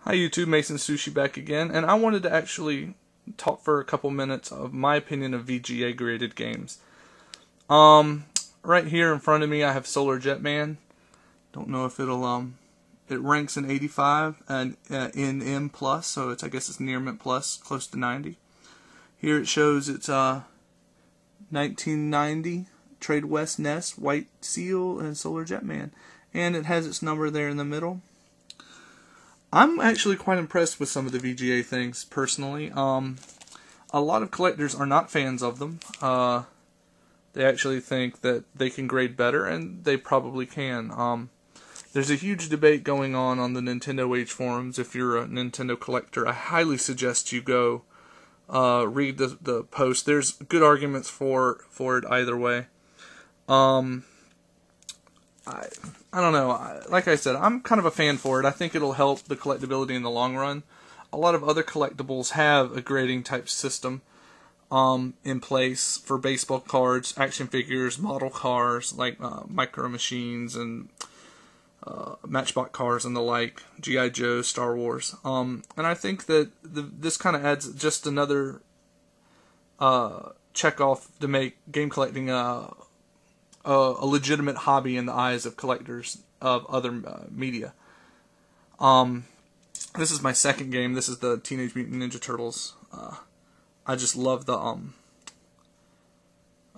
Hi YouTube, Mason Sushi back again, and I wanted to actually talk for a couple minutes of my opinion of VGA graded games. Right here in front of me I have Solar Jetman. Don't know if it ranks in 85 and in M plus, so I guess it's near mint plus, close to 90. Here it shows it's 1990 Trade West NES, White Seal, and Solar Jetman, and it has its number there in the middle. I'm actually quite impressed with some of the VGA things, personally. A lot of collectors are not fans of them. They actually think that they can grade better, and they probably can. There's a huge debate going on the Nintendo Age forums. If you're a Nintendo collector, I highly suggest you go read the post. There's good arguments for it either way. I don't know. Like I said, I'm kind of a fan for it. I think it'll help the collectability in the long run. A lot of other collectibles have a grading type system in place for baseball cards, action figures, model cars, like Micro Machines and Matchbox cars and the like, G.I. Joe, Star Wars. And I think that this kind of adds just another check off to make game collecting a legitimate hobby in the eyes of collectors of other media. This is my second game. This is the Teenage Mutant Ninja Turtles. I just love the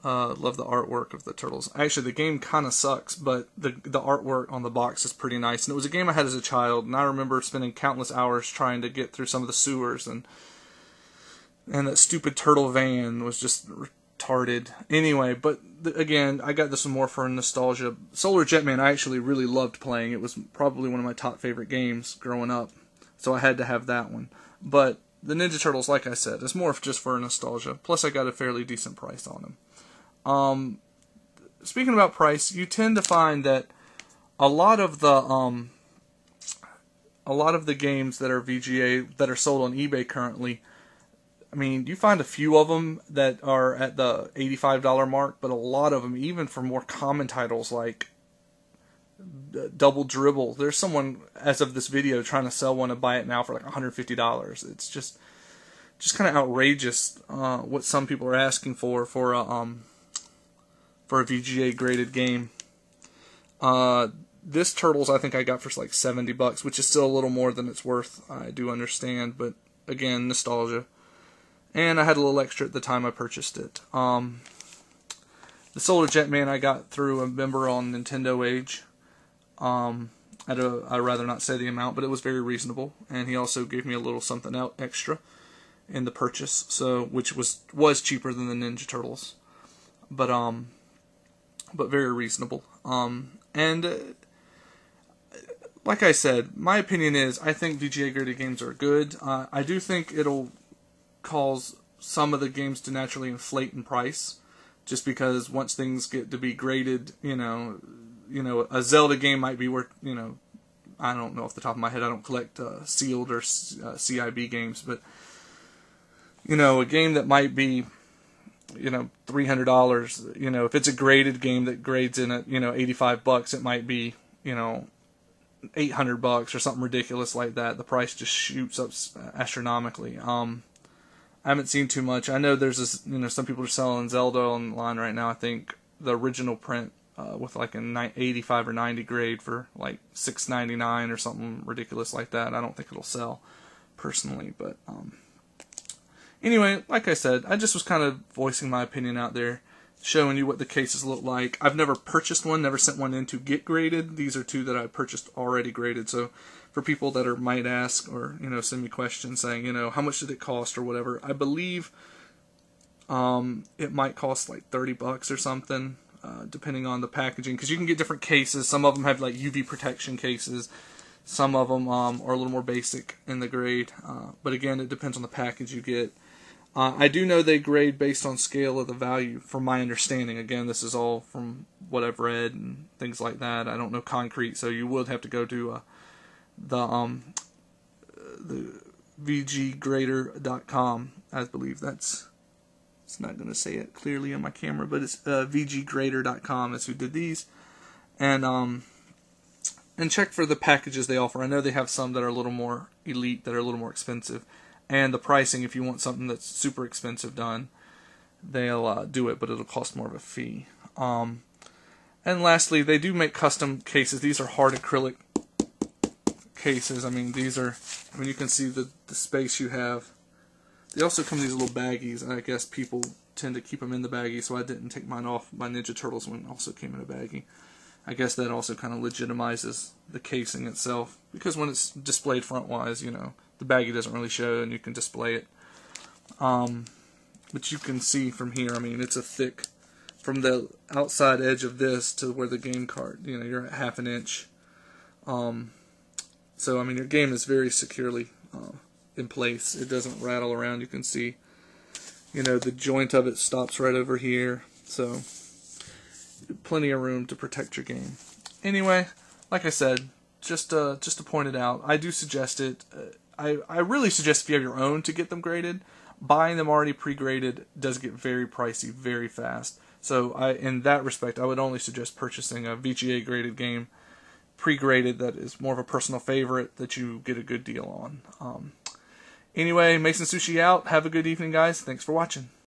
artwork of the turtles. Actually, the game kind of sucks, but the artwork on the box is pretty nice. And it was a game I had as a child, and I remember spending countless hours trying to get through some of the sewers, and that stupid turtle van was just retarded. Anyway, but again, I got this one more for nostalgia. Solar Jetman I actually really loved playing. It was probably one of my top favorite games growing up, so I had to have that one. But the Ninja Turtles, like I said, is more just for nostalgia. Plus, I got a fairly decent price on them. Speaking about price, you tend to find that a lot of the games that are VGA that are sold on eBay currently, I mean, you find a few of them that are at the $85 mark, but a lot of them, even for more common titles like Double Dribble, there's someone, as of this video, trying to sell one and buy it now for like $150. It's just kind of outrageous what some people are asking for a VGA graded game. This Turtles I think I got for like $70, which is still a little more than it's worth. I do understand, but again, nostalgia. And I had a little extra at the time I purchased it. The Solar Jetman I got through a member on Nintendo Age. I'd rather not say the amount, but it was very reasonable. And he also gave me a little something out extra in the purchase, so which was cheaper than the Ninja Turtles, but very reasonable. And like I said, my opinion is I think VGA graded games are good. I do think it'll cause some of the games to naturally inflate in price, just because once things get to be graded, you know, a Zelda game might be worth, I don't know off the top of my head, I don't collect sealed or CIB games, but a game that might be, $300, if it's a graded game that grades in at, $85, it might be, $800 or something ridiculous like that. The price just shoots up astronomically. I haven't seen too much. I know there's this, some people are selling Zelda online right now. I think the original print with like an 85 or 90 grade for like $6.99 or something ridiculous like that. I don't think it'll sell personally, but anyway, like I said, I just was kind of voicing my opinion out there, showing you what the cases look like. I've never purchased one, never sent one in to get graded. These are two that I purchased already graded. So for people that might ask or send me questions saying how much did it cost or whatever, I believe it might cost like $30 or something, depending on the packaging, because you can get different cases. Some of them have like UV protection cases. Some of them are a little more basic in the grade, but again, it depends on the package you get. I do know they grade based on scale of the value, from my understanding. Again, this is all from what I've read and things like that. I don't know concrete, so you would have to go to the VGgrader.com. I believe it's not going to say it clearly on my camera, but it's VGgrader.com is who did these. And And check for the packages they offer. I know they have some that are a little more elite, that are a little more expensive. And the pricing, if you want something that's super expensive done, they'll do it, but it'll cost more of a fee. And lastly, they do make custom cases. These are hard acrylic cases. I mean, you can see the space you have. They also come in these little baggies, and I guess people tend to keep them in the baggie, so I didn't take mine off. My Ninja Turtles one also came in a baggie. I guess that also kind of legitimizes the casing itself, because when it's displayed front-wise, you know, the baggie doesn't really show, and you can display it. But you can see from here, I mean, it's a thick, from the outside edge of this to where the game card, you know, you're at half an inch. So, I mean, your game is very securely in place. It doesn't rattle around. You can see, you know, the joint of it stops right over here. So, plenty of room to protect your game. Anyway, like I said, just to point it out, I do suggest it. I really suggest if you have your own to get them graded. Buying them already pre-graded does get very pricey very fast. So in that respect, I would only suggest purchasing a VGA graded game pre-graded that is more of a personal favorite that you get a good deal on. Anyway, Mason Sushi out. Have a good evening, guys. Thanks for watching.